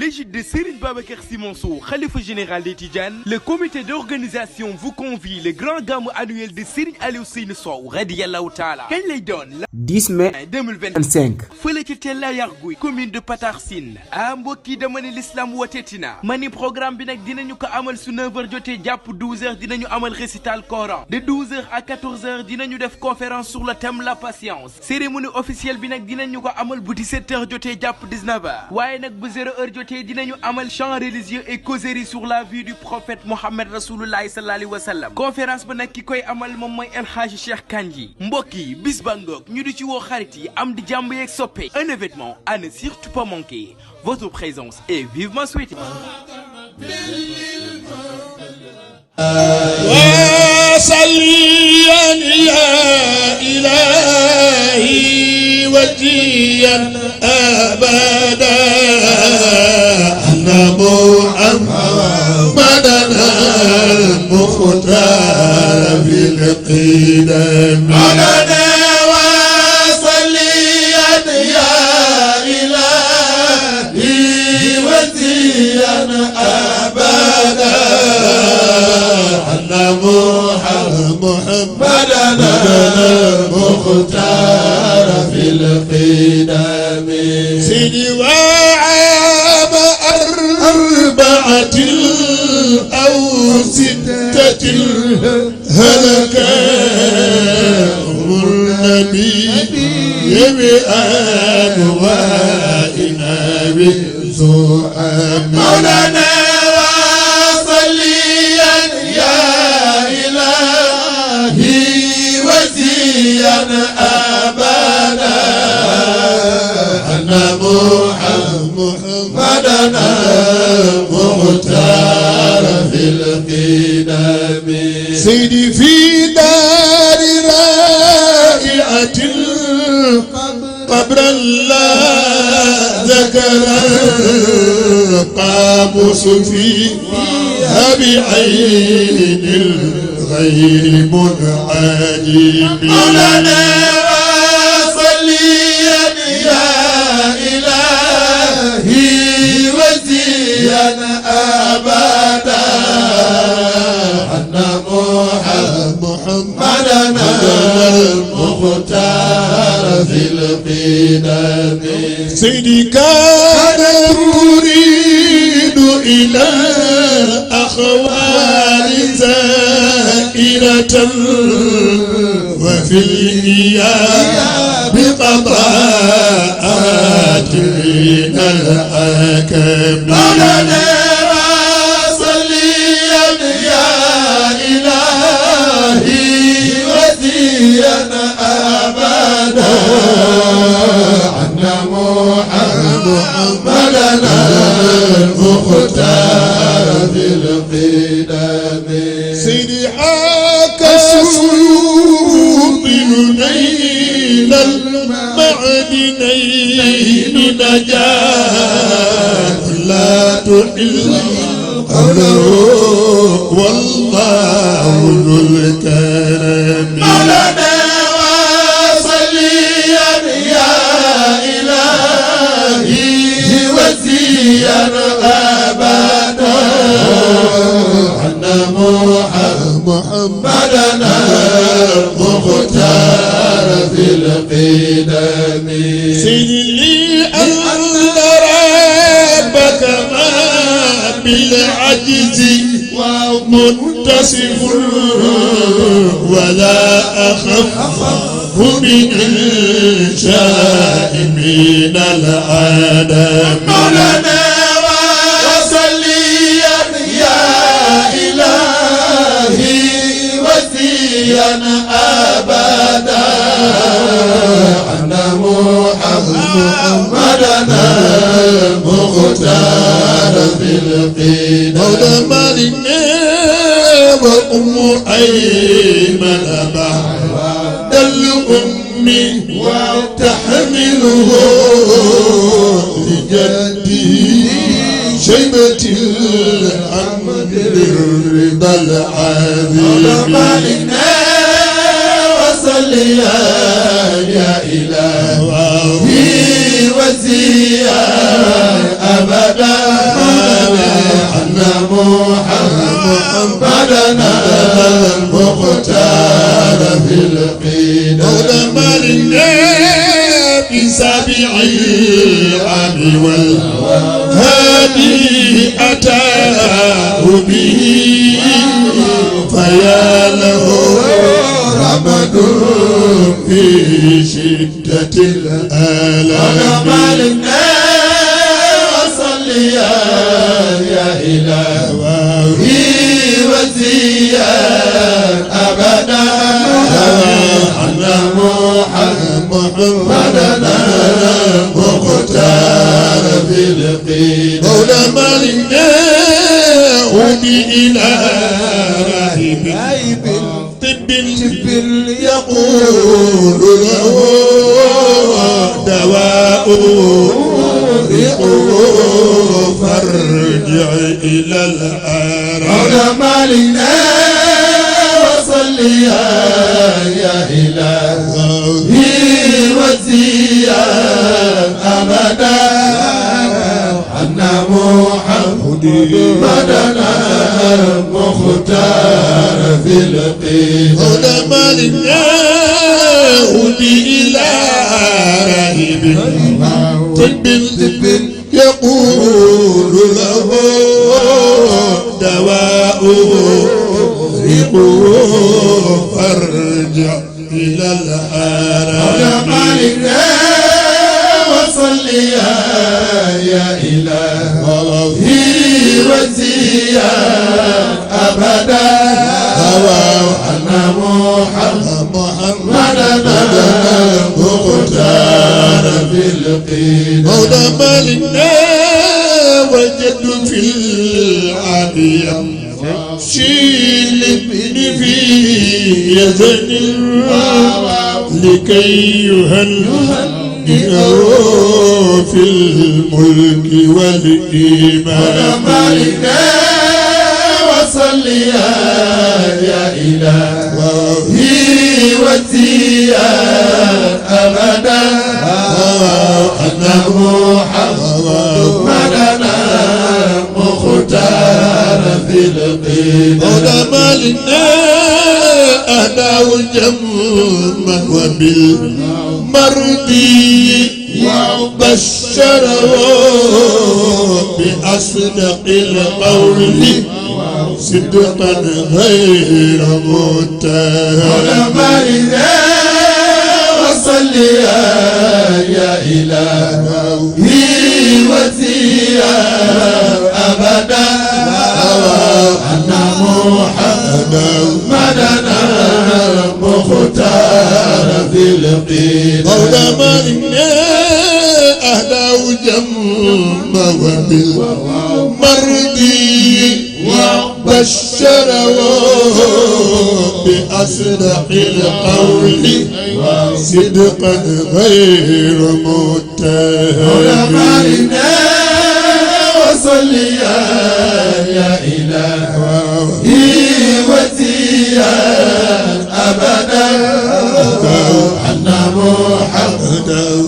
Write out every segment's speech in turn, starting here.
l'égide de Serigne Babacar Sy Mansour, khalife général des Tidjanes, le comité d'organisation vous convie le grand gamou annuel de Serigne Aliou Seynou Sow radiyallahu taala kañ lay doon la 10 mai 2025 fële ci Tella Yargouy commune de Patar Sine mbokki dama ne l'islam wotetina mani programme bi nag dinañu ko amal su 9h jotee jàpp 12h dinañu amal récital Coran de 12h à 14h dinañu def conférence sur le thème la patience cérémonie officielle bi nag dinañu ko amal bu 17h jotee jàpp 19h waaye nag bu 0h jotee dinañu amal chant religieux et causerie sur la vie du prophète Mohammed Rasulullah sallallahu alayhi wa sallam conférence ba nag ki koy amal moom mooy El Hadji Cheikh Kandji mbokk yi bis ba ngoog ñu di ci woo xarit yi am di jàmb yeeg soppe un événement à ne surtout pas manquer votre présence est vivement souhaitée. وصليا يا إلهي وجيا أبدا أن محمدنا المختار في القدم محمدنا المختار في القدم سيدي وعام 4 أو 6 هلك النبي بأنواعنا بسوء مولانا أبدا أن محمدنا مختار في القدم سيدي في دار رائعة قبر لا ذكر قاموس فيها بعين غير منعجب مولانا وصليا يا إلهي وزيا أبدا أن محمدنا المختار في القدم سيدي كان يريد إلى الأخوال زائرة وفي الإياب بقضاءات من الحكم مولانا وصليا يا إلهي وزيا أبدا أن محمدنا المختار في القدم سيدي حاكى السيوط نيل المعدنين نجاة لا تحل قوله والله ذو الكرم مولانا وصليا يا إلهي وزيا أبدا أن محمدنا مختار في القدم سيدي أن ربك ما بالعجز ومنتصف ولا أخف من إنشاء من العالم مولانا وصليا يا إلهي وزيا أبدا أن محمدنا المختار في القدم مولى مالك وأم أيمن بعد الأم وتحمله لجدي شيبة الأمر الرضا العظيم مالنا وصليا يا إلهي وزيا أبدا القيد مولى مالنا بسابع العام والهادي أتاه به فيا له رمد في شدة الآلام مالنا وصلي يا إلهي وزيا أبدا أنا محمدنا مختار في القيد مولى مالنا ودي إلى راهب طب يقول له دواء فارجع إلى الحرم مولى مالنا وصلي يا إلهي وزيا أبدا أن محمدنا مختار في القيد مولى مالنا ودي إلى راهب طب يقول له دواء فارجع إلى الحرم مالنا وصلي يا إلهي وزيا أبدا أنا محمدنا مختار في القيد مولى مالنا وجد في العالية شيل في يزن لكي يهنئه في الملك والإيمان مالنا وصلي يا إلهي وزيا أبدا أنا محمدنا مختار في القيد مولى مالنا أهداه جما وبالمرضي بشره بأصدق القول صدقا غير متهم مولى مالنا وصلي يا إلهي وزيا أبدا أنا محمدنا مختار في القيد مولى مالنا أهداه جما وبالمرضي بشره بأصدق القول صدقا غير متهم مولى مالنا وصلي يا إلهي وزيا أبدا أنا محمدنا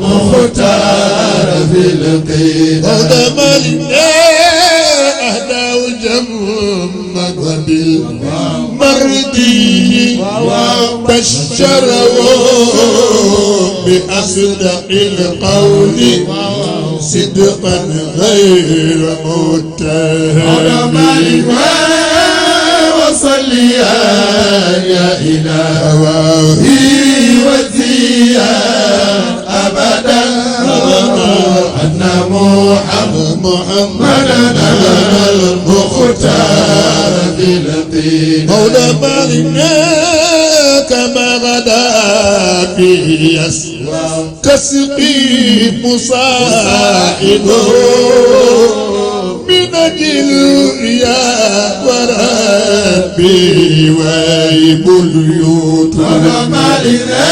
مختار في القيد مولى مالنا أهداه جما وبالمرضي بشره بأصدق القول صدقا غير متهم مولى مالنا وصلي يا إلهي وزيا أبدا أنا محمدنا المختار في القيد مولى مالنا كما غدا فيه تسقي مصائبه من أجل يا وربي ويب اليوت مولى مالنا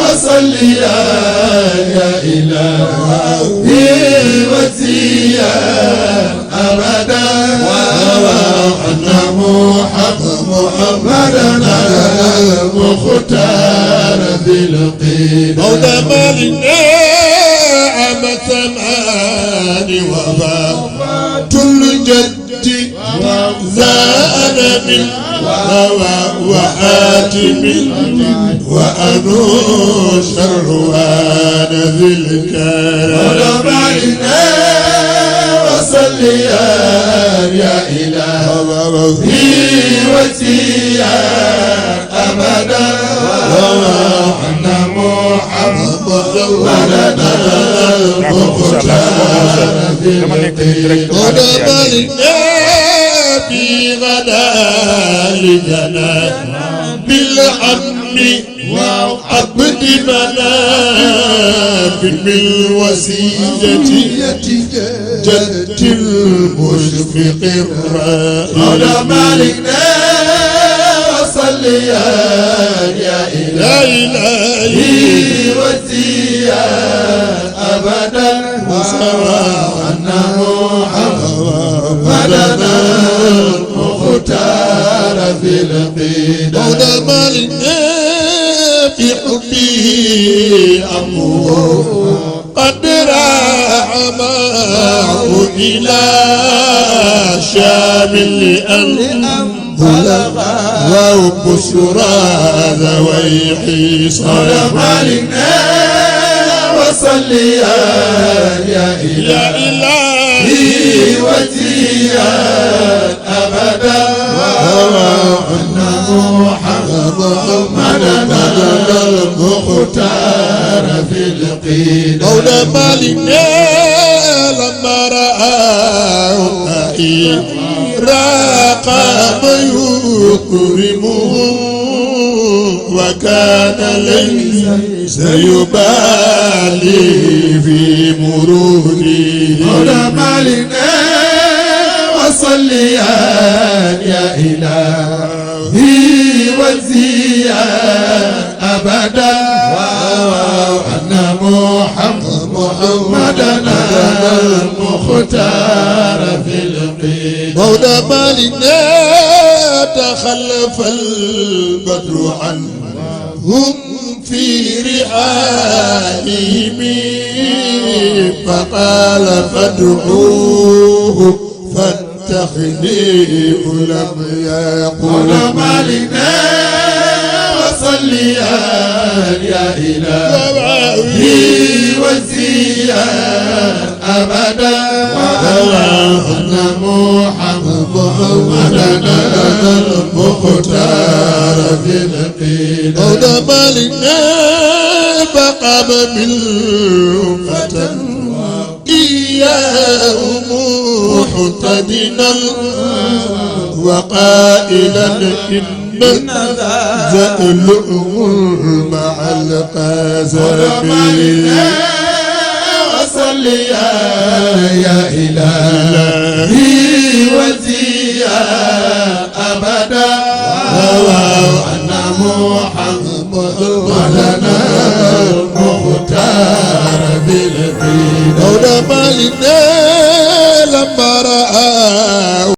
وصلي يا إلهي وزيا أبدا أنا محمدنا مختار في القيد مولى مالنا عام 8 وفاة الجد لا أدب وآتم وأنو شروان ذي الكرم علينا وصليا يا إلهي وسيا أبدا وعنا محمد ولنا المختار في القدم في غدا لجنا بالأمن وعبد مناف بالوسيلة جد المشفق الرائع مالكنا وصليا يا إلهي وسيا أبدا وسواءنا محمدنا المختار في القدم مولى مالكنا في حبي أمره قد راح معه إلى شام لأن وبشرى ذوي حصار مالكنا وصليا يا إلهي وسيا أبدا وأن محمدنا المختار في القدم مولى مالكنا لما رآه راقم يكرمه وكان ليس يبالي في مروره مولى مالكنا وصليا يا إلهي وزيا أبدا وأن محمدنا المختار في القدم مولى مالكنا تخلف البدر عنهم في رحالهم فقال فادعوه فالتخليف لم يقل مالكنا وصليا يا إلهي وزيا أبدا وأن محمدنا المختار في القدم مولى مالكنا فقام بالفتى إياه محتدنا وقائلا إن ذا اللؤم مع القذف وصليا يا إلهي وزيا أبدا وأن محمدنا المختار بالقدم مولى مالكنا لما رأى